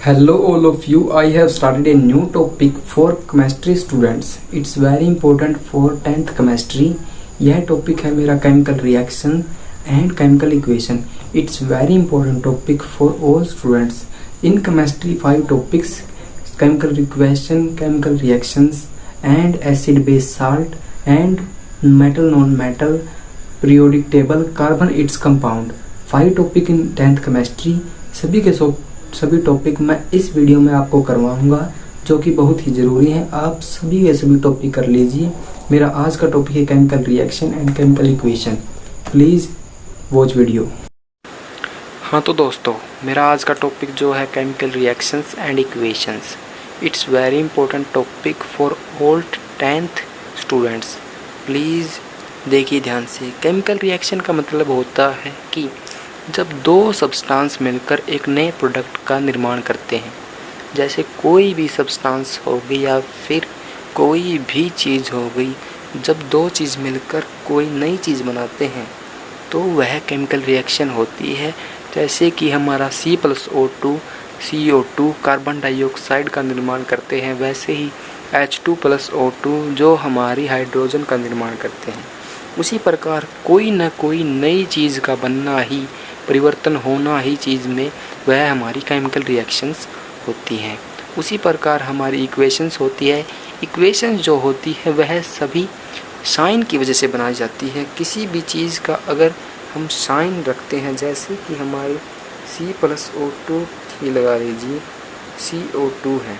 Hello all of you, I have started a new topic for chemistry students. It's very important for 10th chemistry. यह topic है मेरा chemical reaction and chemical equation. It's very important topic for all students. In chemistry 5 topics: chemical equation, chemical reactions and acid base salt and metal non metal, periodic table, carbon its compound. 5 topic in 10th chemistry. सभी topic मैं इस video में आपको करवाऊंगा जो कि बहुत ही ज़रूरी है. आप सभी के सभी टॉपिक कर लीजिए. मेरा आज का टॉपिक है chemical reaction and chemical equation. Please watch video. हाँ तो दोस्तों, मेरा आज का टॉपिक जो है chemical reactions and equations. It's very important topic for all 10th students. Please देखिए ध्यान से. केमिकल रिएक्शन का मतलब होता है कि जब दो सब्सटेंस मिलकर एक नए प्रोडक्ट का निर्माण करते हैं. जैसे कोई भी सब्सटेंस हो गई या फिर कोई भी चीज़ हो गई, जब दो चीज़ मिलकर कोई नई चीज़ बनाते हैं तो वह केमिकल रिएक्शन होती है. जैसे कि हमारा C+O2 CO2 कार्बन डाइऑक्साइड का निर्माण करते हैं, वैसे ही H2+O2 जो हमारी हाइड्रोजन का निर्माण करते हैं. उसी प्रकार कोई न कोई नई चीज़ का बनना ही, परिवर्तन होना ही चीज़ में, वह हमारी केमिकल रिएक्शंस होती हैं. उसी प्रकार हमारी इक्वेशंस होती है. इक्वेशंस जो होती है वह सभी साइन की वजह से बनाई जाती है. किसी भी चीज़ का अगर हम साइन रखते हैं, जैसे कि हमारी C+O2 ही लगा लीजिए, CO2 है,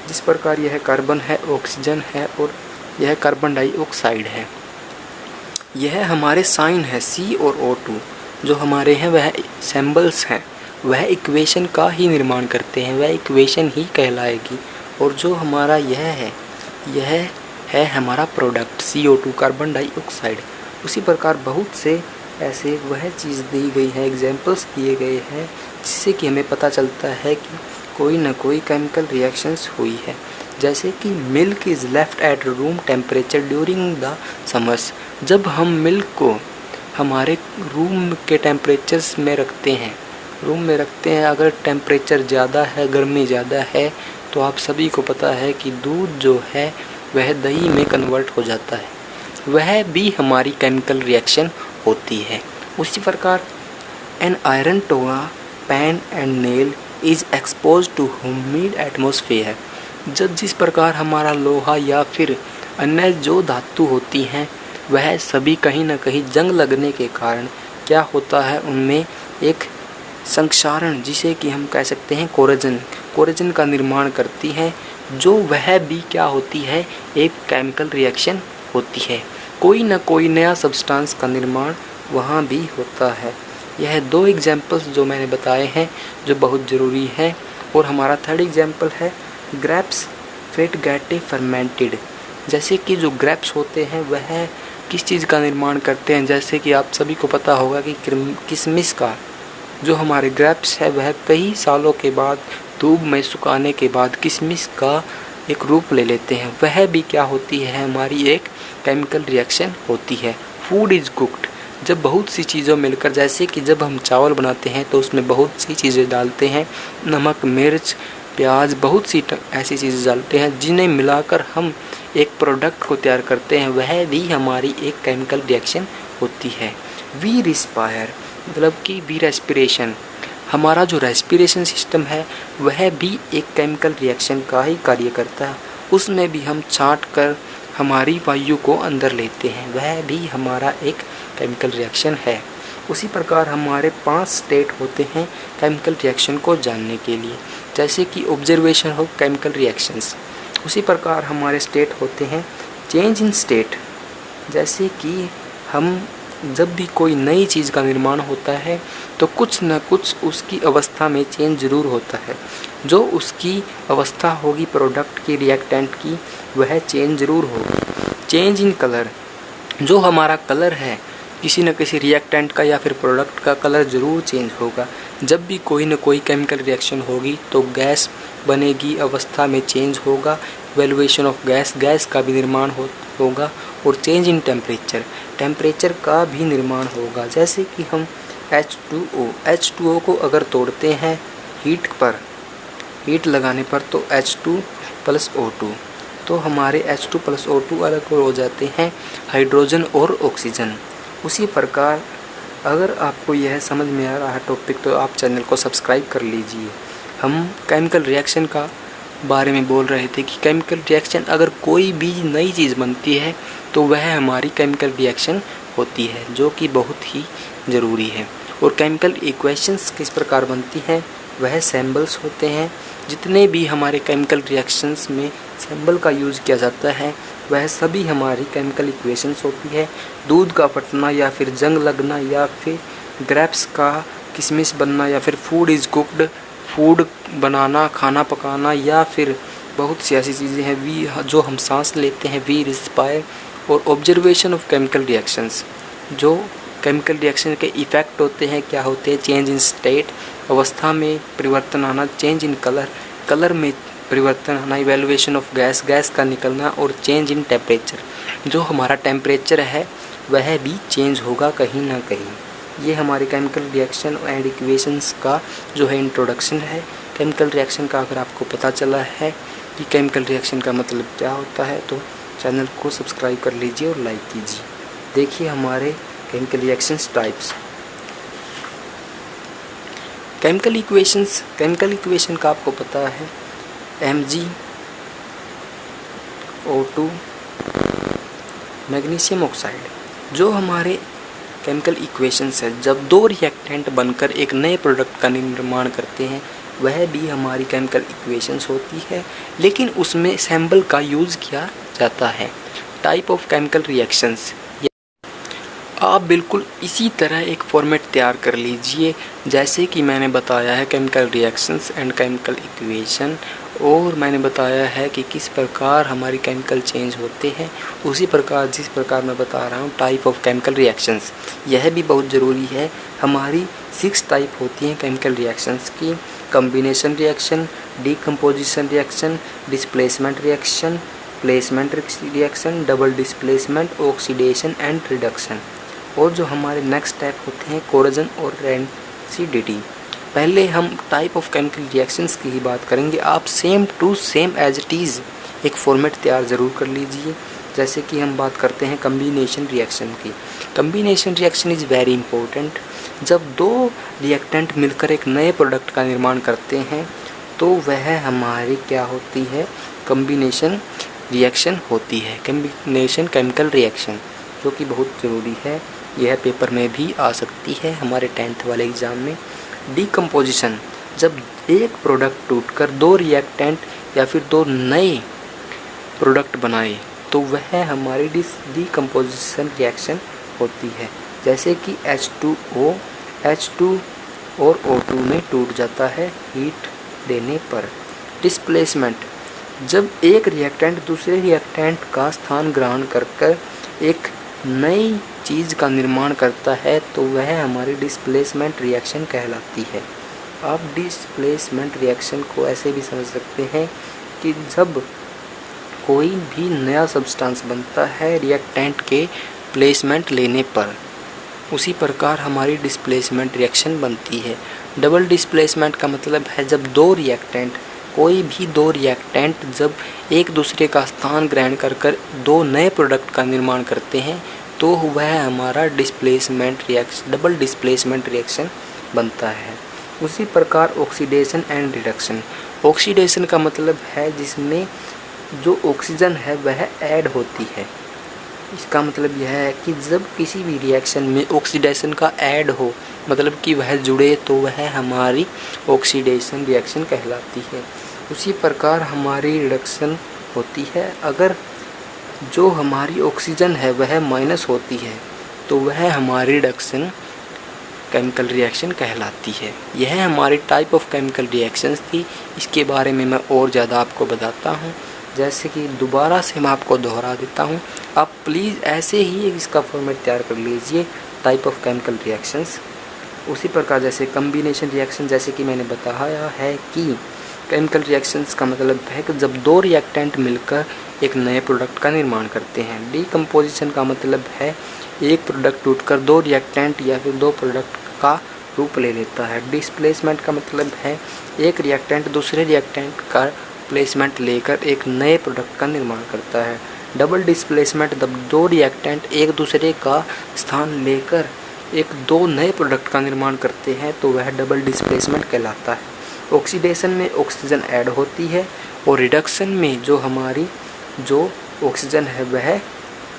जिस प्रकार यह कार्बन है, ऑक्सीजन है और यह कार्बन डाइऑक्साइड है. यह हमारे साइन है. C और O2 जो हमारे हैं वह सिंबल्स हैं. वह इक्वेशन का ही निर्माण करते हैं, वह इक्वेशन ही कहलाएगी. और जो हमारा यह है हमारा प्रोडक्ट CO2 कार्बन डाइऑक्साइड. उसी प्रकार बहुत से ऐसे वह चीज़ दी गई है, एग्जाम्पल्स दिए गए हैं, जिससे कि हमें पता चलता है कि कोई ना कोई केमिकल रिएक्शंस हुई है. जैसे कि milk is left at room temperature during the summers. जब हम मिल्क को हमारे रूम के टेम्परेचर्स में रखते हैं, अगर टेम्परेचर ज़्यादा है, गर्मी ज़्यादा है, तो आप सभी को पता है कि दूध जो है वह दही में कन्वर्ट हो जाता है. वह भी हमारी केमिकल रिएक्शन होती है. उसी प्रकार an iron to a pan and nail is expose to humid atmosphere. जब जिस प्रकार हमारा लोहा या फिर अन्य जो धातु होती हैं वह सभी कहीं ना कहीं जंग लगने के कारण क्या होता है, उनमें एक संक्षारण, जिसे कि हम कह सकते हैं कोरोजन का निर्माण करती हैं, जो वह भी क्या होती है, एक केमिकल रिएक्शन होती है. कोई ना कोई नया सब्सटेंस का निर्माण वहाँ भी होता है. यह 2 एग्जाम्पल्स जो मैंने बताए हैं जो बहुत ज़रूरी हैं. और हमारा 3rd एग्जाम्पल है ग्रेप्स फेट गैटे फर्मेंटेड. जैसे कि जो ग्रेप्स होते हैं वह किस चीज़ का निर्माण करते हैं. जैसे कि आप सभी को पता होगा कि किशमिश का जो हमारे ग्रेप्स है वह कई सालों के बाद धूप में सुखाने के बाद किशमिश का एक रूप ले लेते हैं. वह भी क्या होती है, हमारी एक केमिकल रिएक्शन होती है. Food is cooked. जब बहुत सी चीज़ों मिलकर, जैसे कि जब हम चावल बनाते हैं तो उसमें बहुत सी चीज़ें डालते हैं, नमक, मिर्च, प्याज, बहुत सी ऐसी चीज़ें डालते हैं, जिन्हें मिलाकर हम एक प्रोडक्ट को तैयार करते हैं. वह भी हमारी एक केमिकल रिएक्शन होती है. वी रिस्पायर मतलब कि वी रेस्पिरेशन. हमारा जो रेस्पिरेशन सिस्टम है वह भी एक केमिकल रिएक्शन का ही कार्य करता है. उसमें भी हम छांट कर हमारी वायु को अंदर लेते हैं, वह भी हमारा एक केमिकल रिएक्शन है. उसी प्रकार हमारे 5 स्टेट होते हैं केमिकल रिएक्शन को जानने के लिए. जैसे कि ऑब्जर्वेशन ऑफ केमिकल रिएक्शंस. उसी प्रकार हमारे स्टेट होते हैं चेंज इन स्टेट. जैसे कि हम जब भी कोई नई चीज़ का निर्माण होता है तो कुछ न कुछ उसकी अवस्था में चेंज ज़रूर होता है. जो उसकी अवस्था होगी प्रोडक्ट की, रिएक्टेंट की, वह चेंज ज़रूर होगी. Change in colour. जो हमारा कलर है किसी न किसी रिएक्टेंट का या फिर प्रोडक्ट का कलर ज़रूर चेंज होगा. जब भी कोई न कोई केमिकल रिएक्शन होगी तो गैस बनेगी, अवस्था में चेंज होगा, वैल्यूएशन ऑफ गैस का भी निर्माण होगा. और चेंज इन टेम्परेचर का भी निर्माण होगा. जैसे कि हम H2O को अगर तोड़ते हैं हीट पर हीट लगाने पर तो H2 प्लस O2, तो हमारे H2 प्लस O2 अलग हो जाते हैं हाइड्रोजन और ऑक्सीजन। उसी प्रकार अगर आपको यह समझ में आ रहा है टॉपिक तो आप चैनल को सब्सक्राइब कर लीजिए। हम केमिकल रिएक्शन का बारे में बोल रहे थे कि केमिकल रिएक्शन अगर कोई भी नई चीज़ बनती है तो वह हमारी केमिकल रिएक्शन होती है, जो कि बहुत ही ज़रूरी है। और केमिकल इक्वेशंस किस प्रकार बनती हैं, वह सिंबल्स होते हैं। जितने भी हमारे केमिकल रिएक्शंस में सिंबल का यूज़ किया जाता है वह सभी हमारी केमिकल इक्वेशंस होती है। दूध का फटना या फिर जंग लगना या फिर ग्रेप्स का किशमिश बनना या फिर फूड इज़ कुक्ड, फूड बनाना, खाना पकाना, या फिर बहुत सी ऐसी चीज़ें हैं वी जो हम सांस लेते हैं, वी रिस्पायर। और ऑब्जर्वेशन ऑफ केमिकल रिएक्शंस, जो केमिकल रिएक्शन के इफ़ेक्ट होते हैं, क्या होते हैं, चेंज इन स्टेट, अवस्था में परिवर्तन आना, चेंज इन कलर, कलर में परिवर्तन आना, इवेल्युएशन ऑफ गैस, गैस का निकलना, और चेंज इन टेम्परेचर, जो हमारा टेम्परेचर है वह भी चेंज होगा कहीं ना कहीं। ये हमारे केमिकल रिएक्शन एंड इक्वेशंस का जो है इंट्रोडक्शन है। केमिकल रिएक्शन का अगर आपको पता चला है कि केमिकल रिएक्शन का मतलब क्या होता है तो चैनल को सब्सक्राइब कर लीजिए और लाइक कीजिए। देखिए हमारे chemical reactions types. Chemical equation का आपको पता है MgO2 मैग्नीशियम ऑक्साइड। जो हमारे केमिकल इक्वेशंस है, जब दो रिएक्टेंट बनकर एक नए प्रोडक्ट का निर्माण करते हैं वह भी हमारी केमिकल इक्वेशंस होती है, लेकिन उसमें सिंबल का यूज़ किया जाता है। टाइप ऑफ केमिकल रिएक्शंस, आप बिल्कुल इसी तरह एक फॉर्मेट तैयार कर लीजिए जैसे कि मैंने बताया है chemical reactions and chemical equation, और मैंने बताया है कि किस प्रकार हमारी केमिकल चेंज होते हैं। उसी प्रकार जिस प्रकार मैं बता रहा हूँ टाइप ऑफ केमिकल रिएक्शंस, यह भी बहुत ज़रूरी है। हमारी 6 टाइप होती हैं केमिकल रिएक्शंस की: combination reaction, decomposition reaction, displacement reaction, placement reaction, double displacement, oxidation and reduction. और जो हमारे नेक्स्ट टाइप होते हैं कोरोजन और रेसिडिटी। पहले हम टाइप ऑफ केमिकल रिएक्शंस की ही बात करेंगे। आप same to same as it is एक फॉर्मेट तैयार ज़रूर कर लीजिए। जैसे कि हम बात करते हैं कम्बिनेशन रिएक्शन की। Combination reaction is very important. जब दो रिएक्टेंट मिलकर एक नए प्रोडक्ट का निर्माण करते हैं तो वह हमारी क्या होती है, कम्बिनेशन रिएक्शन होती है। कम्बिनेशन केमिकल रिएक्शन, जो कि बहुत ज़रूरी है, यह पेपर में भी आ सकती है हमारे 10th वाले एग्ज़ाम में। डीकम्पोजिशन, जब एक प्रोडक्ट टूटकर दो रिएक्टेंट या फिर दो नए प्रोडक्ट बनाए तो वह हमारी डीकम्पोजिशन रिएक्शन होती है। जैसे कि H2 और O2 में टूट जाता है हीट देने पर। डिस्प्लेसमेंट, जब एक रिएक्टेंट दूसरे रिएक्टेंट का स्थान ग्रहण कर एक नई चीज़ का निर्माण करता है तो वह हमारी डिस्प्लेसमेंट रिएक्शन कहलाती है। आप डिस्प्लेसमेंट रिएक्शन को ऐसे भी समझ सकते हैं कि जब कोई भी नया सब्सटेंस बनता है रिएक्टेंट के प्लेसमेंट लेने पर, उसी प्रकार हमारी डिस्प्लेसमेंट रिएक्शन बनती है। डबल डिस्प्लेसमेंट का मतलब है जब कोई भी दो रिएक्टेंट जब एक दूसरे का स्थान ग्रहण कर दो नए प्रोडक्ट का निर्माण करते हैं तो वह हमारा डबल डिस्प्लेसमेंट रिएक्शन बनता है। उसी प्रकार ऑक्सीडेशन एंड रिडक्शन। ऑक्सीडेशन का मतलब है जिसमें जो ऑक्सीजन है वह ऐड होती है। इसका मतलब यह है कि जब किसी भी रिएक्शन में ऑक्सीडेशन का ऐड हो, मतलब कि वह जुड़े, तो वह हमारी ऑक्सीडेशन रिएक्शन कहलाती है। उसी प्रकार हमारी रिडक्शन होती है। अगर जो हमारी ऑक्सीजन है वह माइनस होती है तो वह हमारी रिडक्शन केमिकल रिएक्शन कहलाती है। यह हमारी टाइप ऑफ केमिकल रिएक्शंस थी। इसके बारे में मैं और ज़्यादा आपको बताता हूँ। जैसे कि दोबारा से मैं आपको दोहरा देता हूँ, आप प्लीज़ ऐसे ही इसका फॉर्मेट तैयार कर लीजिए टाइप ऑफ केमिकल रिएक्शंस। उसी प्रकार जैसे कम्बिनेशन रिएक्शन, जैसे कि मैंने बताया है कि केमिकल रिएक्शंस का मतलब है कि जब दो रिएक्टेंट मिलकर एक नए प्रोडक्ट का निर्माण करते हैं। डीकम्पोजिशन का मतलब है एक प्रोडक्ट टूटकर दो रिएक्टेंट या फिर दो प्रोडक्ट का रूप ले लेता है। डिस्प्लेसमेंट का मतलब है एक रिएक्टेंट दूसरे रिएक्टेंट का प्लेसमेंट लेकर एक नए प्रोडक्ट का निर्माण करता है। डबल डिस्प्लेसमेंट जब दो रिएक्टेंट एक दूसरे का स्थान लेकर एक दो नए प्रोडक्ट का निर्माण करते हैं तो वह डबल डिस्प्लेसमेंट कहलाता है। ऑक्सीडेशन में ऑक्सीजन ऐड होती है और रिडक्शन में जो हमारी जो ऑक्सीजन है वह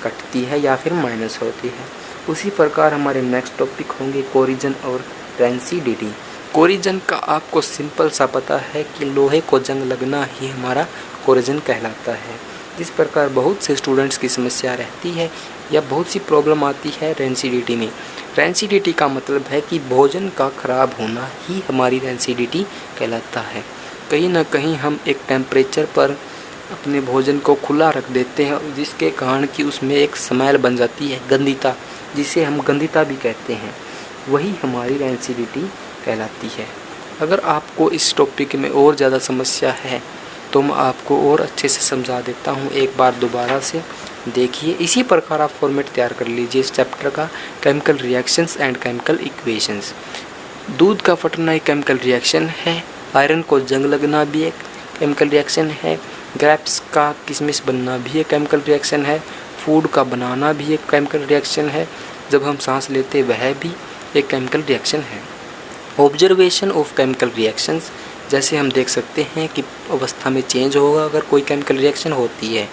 कटती है या फिर माइनस होती है। उसी प्रकार हमारे नेक्स्ट टॉपिक होंगे कोरिजन और रेंसिडिटी। कोरिजन का आपको सिंपल सा पता है कि लोहे को जंग लगना ही हमारा कोरिजन कहलाता है। जिस प्रकार बहुत से स्टूडेंट्स की समस्या रहती है या बहुत सी प्रॉब्लम आती है रेंसिडिटी में। रेंसिडिटी का मतलब है कि भोजन का खराब होना ही हमारी रेंसिडिटी कहलाता है। कहीं ना कहीं हम एक टेम्परेचर पर अपने भोजन को खुला रख देते हैं जिसके कारण कि उसमें एक स्मेल बन जाती है, गंदिता, जिसे हम गंदिता भी कहते हैं, वही हमारी रेंसिडिटी कहलाती है। अगर आपको इस टॉपिक में और ज़्यादा समस्या है तो मैं आपको और अच्छे से समझा देता हूँ, एक बार दोबारा से देखिए। इसी प्रकार आप फॉर्मेट तैयार कर लीजिए इस चैप्टर का, chemical reactions and chemical equations. दूध का फटना एक केमिकल रिएक्शन है, आयरन को जंग लगना भी एक केमिकल रिएक्शन है, ग्रेप्स का किशमिश बनना भी एक केमिकल रिएक्शन है, फूड का बनाना भी एक केमिकल रिएक्शन है, जब हम सांस लेते वह भी एक केमिकल रिएक्शन है। ऑब्जर्वेशन ऑफ केमिकल रिएक्शंस, जैसे हम देख सकते हैं कि अवस्था में चेंज होगा अगर कोई केमिकल रिएक्शन होती है,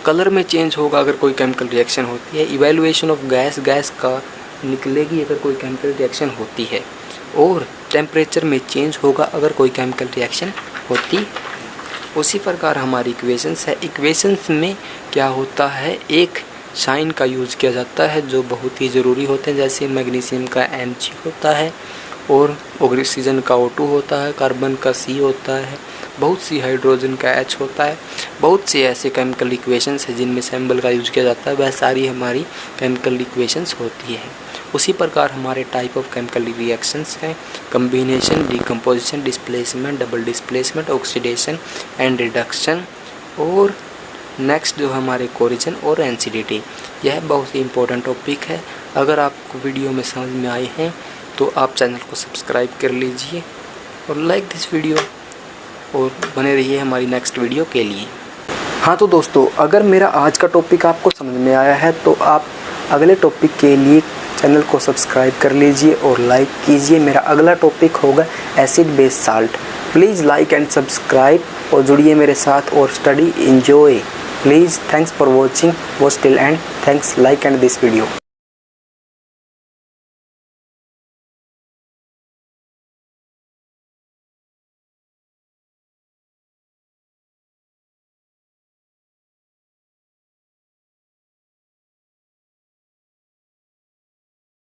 कलर में चेंज होगा अगर कोई केमिकल रिएक्शन होती है, इवैल्यूएशन ऑफ गैस, गैस का निकलेगी अगर कोई केमिकल रिएक्शन होती है, और टेम्परेचर में चेंज होगा अगर कोई केमिकल रिएक्शन होती है। उसी प्रकार हमारी इक्वेशंस है। इक्वेशंस में क्या होता है, एक साइन का यूज़ किया जाता है जो बहुत ही ज़रूरी होते हैं, जैसे मैग्नीशियम का Mg होता है और ऑक्सीजन का O2 होता है, कार्बन का C होता है, बहुत सी हाइड्रोजन का H होता है। बहुत से ऐसे केमिकल इक्वेशंस हैं जिनमें सिंबल का यूज़ किया जाता है, वह सारी हमारी केमिकल इक्वेशंस होती है। उसी प्रकार हमारे टाइप ऑफ केमिकल रिएक्शंस हैं, combination, decomposition, displacement, double displacement, oxidation and reduction, और नेक्स्ट जो हमारे कोरिजन और रेंसिडिटी। यह बहुत ही इंपॉर्टेंट टॉपिक है। अगर आपको वीडियो में समझ में आए हैं तो आप चैनल को सब्सक्राइब कर लीजिए और लाइक दिस वीडियो, और बने रहिए हमारी नेक्स्ट वीडियो के लिए। हाँ तो दोस्तों, अगर मेरा आज का टॉपिक आपको समझ में आया है तो आप अगले टॉपिक के लिए चैनल को सब्सक्राइब कर लीजिए और लाइक कीजिए। मेरा अगला टॉपिक होगा acid base salt. Please like and subscribe और जुड़िए मेरे साथ और study enjoy. Please, thanks for watching, watch till and, thanks, like and this video.